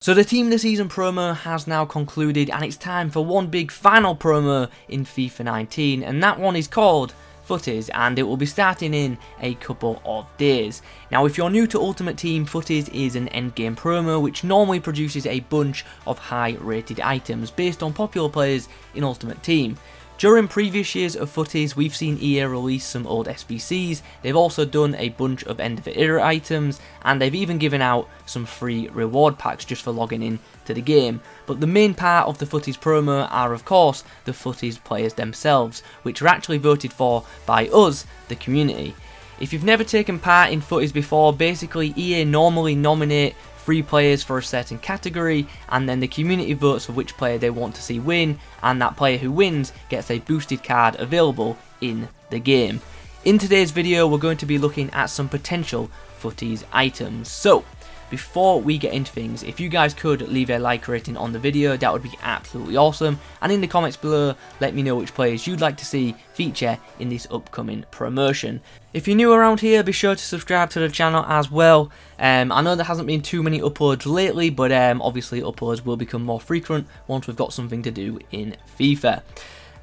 So the Team of the Season promo has now concluded, and it's time for one big final promo in FIFA 19, and that one is called Futties, and it will be starting in a couple of days. Now, if you're new to Ultimate Team, Futties is an endgame promo which normally produces a bunch of high rated items based on popular players in Ultimate Team. During previous years of Futties, we've seen EA release some old SBCs, they've also done a bunch of end of era items, and they've even given out some free reward packs just for logging in to the game. But the main part of the Futties promo are of course the Futties players themselves, which are actually voted for by us, the community. If you've never taken part in Futties before, basically EA normally nominate 3 players for a certain category, and then the community votes for which player they want to see win, and that player who wins gets a boosted card available in the game. In today's video, we're going to be looking at some potential Futties items. So, before we get into things, if you guys could leave a like rating on the video, that would be absolutely awesome, and in the comments below, let me know which players you'd like to see feature in this upcoming promotion. If you're new around here, be sure to subscribe to the channel as well. I know there hasn't been too many uploads lately, but obviously uploads will become more frequent once we've got something to do in FIFA.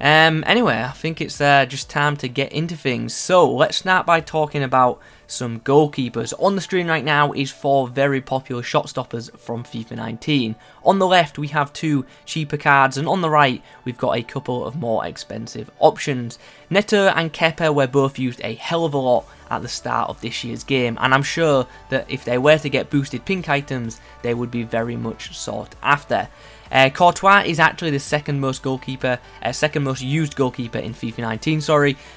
Anyway, I think it's just time to get into things. So let's start by talking about some goalkeepers. On the screen right now is 4 very popular shot stoppers from FIFA 19. On the left we have 2 cheaper cards, and on the right we've got a couple of more expensive options. Neto and Kepa were both used a hell of a lot at the start of this year's game, and I'm sure that if they were to get boosted pink items, they would be very much sought after. Courtois is actually the second most used goalkeeper in FIFA 19,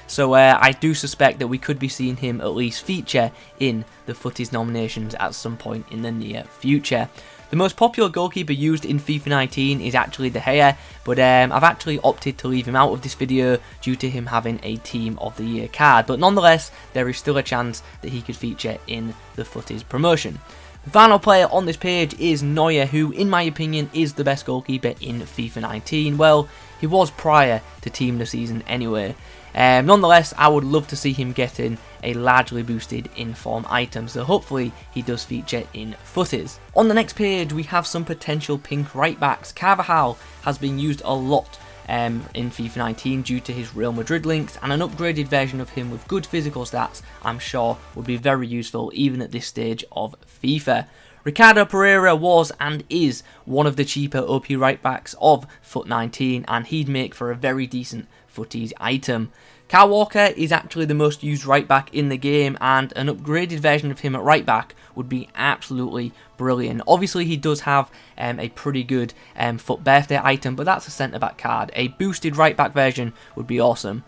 so I do suspect that we could be seeing him at least feature in the Futties nominations at some point in the near future. The most popular goalkeeper used in FIFA 19 is actually De Gea, but I've actually opted to leave him out of this video due to him having a Team of the Year card, but nonetheless there is still a chance that he could feature in the Futties promotion. The final player on this page is Neuer, who in my opinion is the best goalkeeper in FIFA 19. Well, he was prior to Team of the Season anyway. Nonetheless, I would love to see him getting a largely boosted inform item, so hopefully he does feature in Futties. On the next page we have some potential pink right backs. Carvajal has been used a lot in FIFA 19 due to his Real Madrid links, and an upgraded version of him with good physical stats I'm sure would be very useful even at this stage of FIFA. Ricardo Pereira was and is one of the cheaper OP right backs of FUT 19, and he'd make for a very decent Futties item. Kyle Walker is actually the most used right back in the game, and an upgraded version of him at right back would be absolutely brilliant. Obviously he does have a pretty good FUT birthday item, but that's a centre back card. A boosted right back version would be awesome.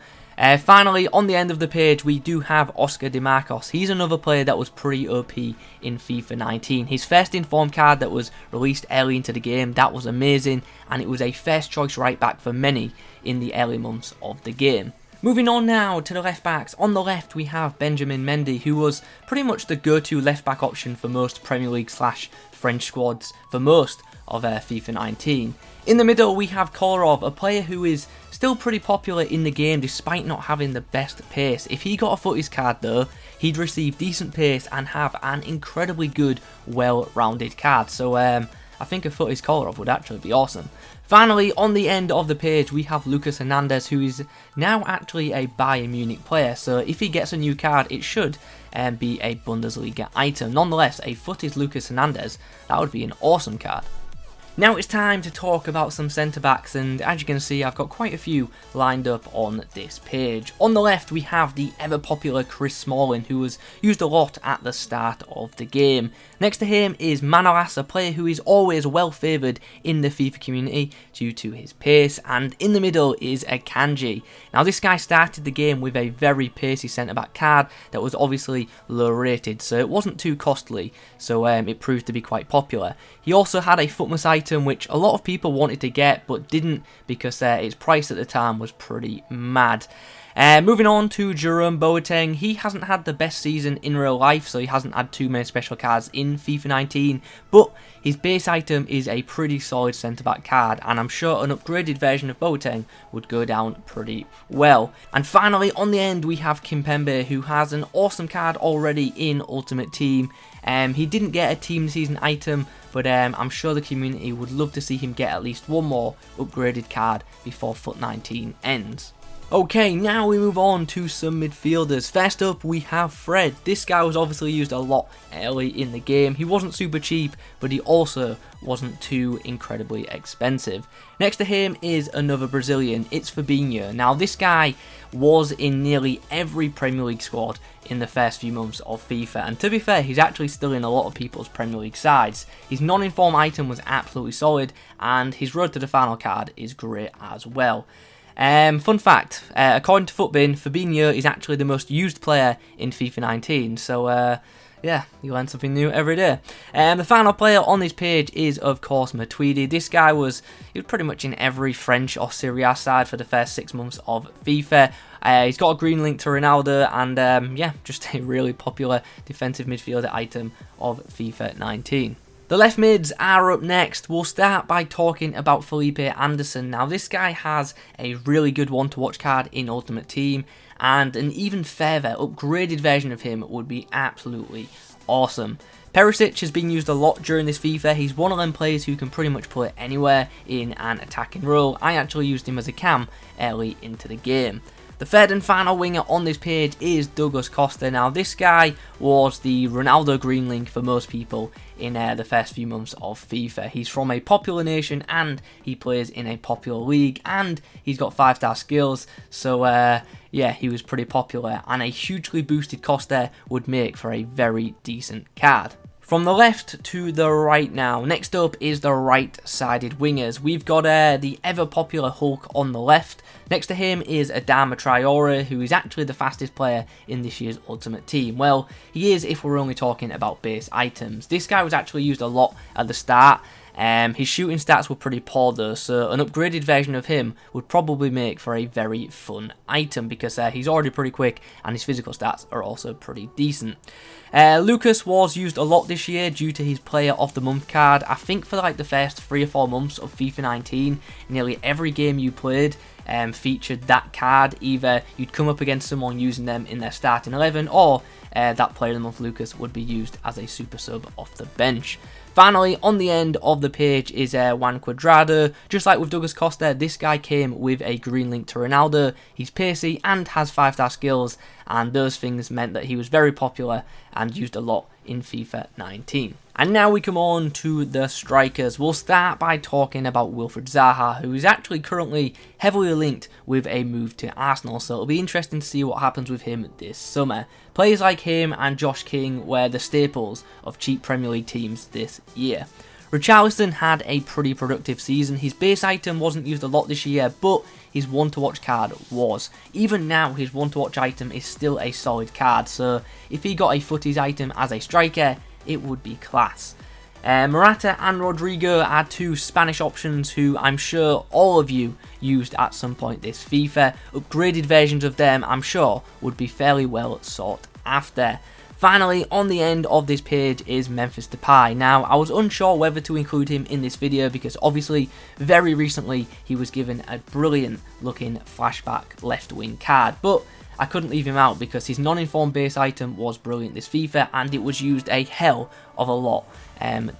Finally, on the end of the page we do have Oscar Di Marcos. He's another player that was pretty OP in FIFA 19. His first informed card that was released early into the game, that was amazing, and it was a first choice right back for many in the early months of the game. Moving on now to the left backs. On the left we have Benjamin Mendy, who was pretty much the go-to left back option for most Premier League / French squads for most of FIFA 19. In the middle we have Kolarov, a player who is still pretty popular in the game despite not having the best pace. If he got a Futties card though, he'd receive decent pace and have an incredibly good, well-rounded card. So I think a Futties Kolarov would actually be awesome. Finally, on the end of the page we have Lucas Hernandez, who is now actually a Bayern Munich player, so if he gets a new card it should be a Bundesliga item. Nonetheless, a Futties Lucas Hernandez, that would be an awesome card. Now it's time to talk about some centre-backs, and as you can see I've got quite a few lined up on this page. On the left we have the ever popular Chris Smalling, who was used a lot at the start of the game. Next to him is Manolas, a player who is always well favoured in the FIFA community due to his pace, and in the middle is Akanji. Now this guy started the game with a very pacey centre-back card that was obviously low rated, so it wasn't too costly, so it proved to be quite popular. He also had a Futmas item which a lot of people wanted to get but didn't because its price at the time was pretty mad. Moving on to Jerome Boateng, he hasn't had the best season in real life, so he hasn't had too many special cards in FIFA 19, but his base item is a pretty solid centre-back card, and I'm sure an upgraded version of Boateng would go down pretty well. And finally, on the end, we have Kimpembe, who has an awesome card already in Ultimate Team. He didn't get a team of the season item, but I'm sure the community would love to see him get at least one more upgraded card before FUT 19 ends. Okay, now we move on to some midfielders. First up, we have Fred. This guy was obviously used a lot early in the game. He wasn't super cheap, but he also wasn't too incredibly expensive. Next to him is another Brazilian. It's Fabinho. Now, this guy was in nearly every Premier League squad in the first few months of FIFA, and to be fair, he's actually still in a lot of people's Premier League sides. His non-inform item was absolutely solid, and his road to the final card is great as well. Fun fact, according to FUTBin, Fabinho is actually the most used player in FIFA 19, so yeah, you learn something new every day. The final player on this page is, of course, Matuidi. This guy he was pretty much in every French or Serie A side for the first 6 months of FIFA. He's got a green link to Ronaldo, and yeah, just a really popular defensive midfielder item of FIFA 19. The left mids are up next. We'll start by talking about Felipe Anderson. Now, this guy has a really good one-to-watch card in Ultimate Team, and an even further upgraded version of him would be absolutely awesome. Perisic has been used a lot during this FIFA. He's one of them players who can pretty much play anywhere in an attacking role. I actually used him as a cam early into the game. The third and final winger on this page is Douglas Costa. Now, this guy was the Ronaldo green link for most people in the first few months of FIFA. He's from a popular nation, and he plays in a popular league, and he's got 5-star skills, so yeah, he was pretty popular, and a hugely boosted Costa would make for a very decent card. From the left to the right now, next up is the right-sided wingers. We've got the ever-popular Hulk on the left. Next to him is Adama Traore, who is actually the fastest player in this year's Ultimate Team. Well, he is if we're only talking about base items. This guy was actually used a lot at the start. His shooting stats were pretty poor though, so an upgraded version of him would probably make for a very fun item, because he's already pretty quick and his physical stats are also pretty decent. Lucas was used a lot this year due to his Player of the Month card. I think for like the first 3 or 4 months of FIFA 19, nearly every game you played featured that card. Either you'd come up against someone using them in their starting 11, or that Player of the Month Lucas would be used as a super sub off the bench. Finally, on the end of the page is Juan Cuadrado. Just like with Douglas Costa, this guy came with a green link to Ronaldo. He's pacey and has 5-star skills, and those things meant that he was very popular and used a lot in FIFA 19. And now we come on to the strikers. We'll start by talking about Wilfried Zaha, who is actually currently heavily linked with a move to Arsenal, so it'll be interesting to see what happens with him this summer. Players like him and Josh King were the staples of cheap Premier League teams this year. Richarlison had a pretty productive season. His base item wasn't used a lot this year, but his one-to-watch card was. Even now, his one-to-watch item is still a solid card, so if he got a Futties item as a striker, it would be class. Morata and Rodrigo are 2 Spanish options who I'm sure all of you used at some point this FIFA. Upgraded versions of them, I'm sure, would be fairly well sought after. Finally, on the end of this page is Memphis Depay. Now, I was unsure whether to include him in this video because obviously, very recently, he was given a brilliant looking flashback left wing card, but I couldn't leave him out because his non-informed base item was brilliant this FIFA, and it was used a hell of a lot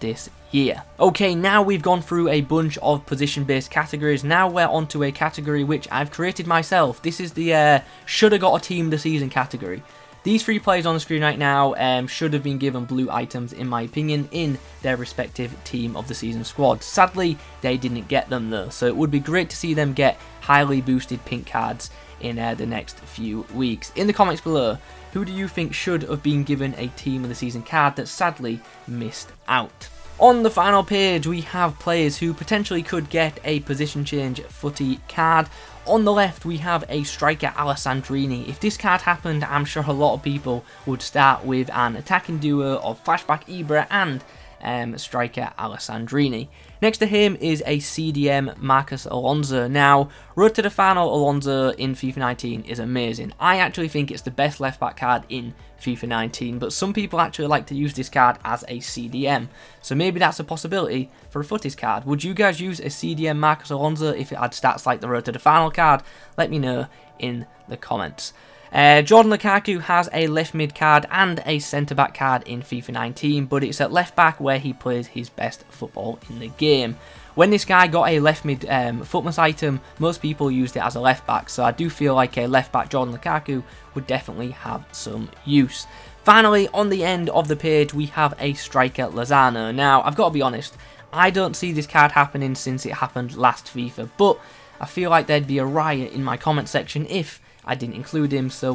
this year. Okay, now we've gone through a bunch of position-based categories. Now we're onto a category which I've created myself. This is the should have got a team this season category. These 3 players on the screen right now should have been given blue items, in my opinion, in their respective team of the season squad. Sadly, they didn't get them though, so it would be great to see them get highly boosted pink cards in the next few weeks. In the comments below, who do you think should have been given a team of the season card that sadly missed out? On the final page, we have players who potentially could get a position change footy card. On the left, we have a striker Alessandrini. If this card happened, I'm sure a lot of people would start with an attacking duo of Flashback Ibra and striker Alessandrini. Next to him is a CDM Marcus Alonso. Now, road to the final Alonso in FIFA 19 is amazing. I actually think it's the best left back card in FIFA 19, but some people actually like to use this card as a CDM, so maybe that's a possibility for a Futties card. Would you guys use a CDM Marcus Alonso if it had stats like the road to the final card? Let me know in the comments. Jordan Lukaku has a left mid card and a centre back card in FIFA 19, but it's at left back where he plays his best football in the game. When this guy got a left mid Futmas item, most people used it as a left back, so I do feel like a left back Jordan Lukaku would definitely have some use. Finally, on the end of the page, we have a striker Lozano. Now, I've got to be honest, I don't see this card happening since it happened last FIFA, but I feel like there'd be a riot in my comment section if I didn't include him, so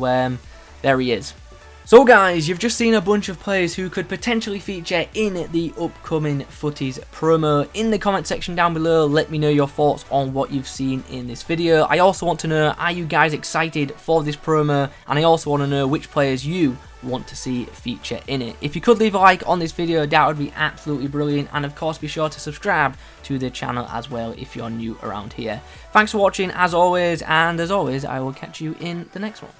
there he is. So guys, you've just seen a bunch of players who could potentially feature in the upcoming Futties promo. In the comment section down below, let me know your thoughts on what you've seen in this video. I also want to know, are you guys excited for this promo? And I also want to know which players you want to see feature in it. If you could leave a like on this video, that would be absolutely brilliant, and of course be sure to subscribe to the channel as well if you're new around here. Thanks for watching as always, and as always I will catch you in the next one.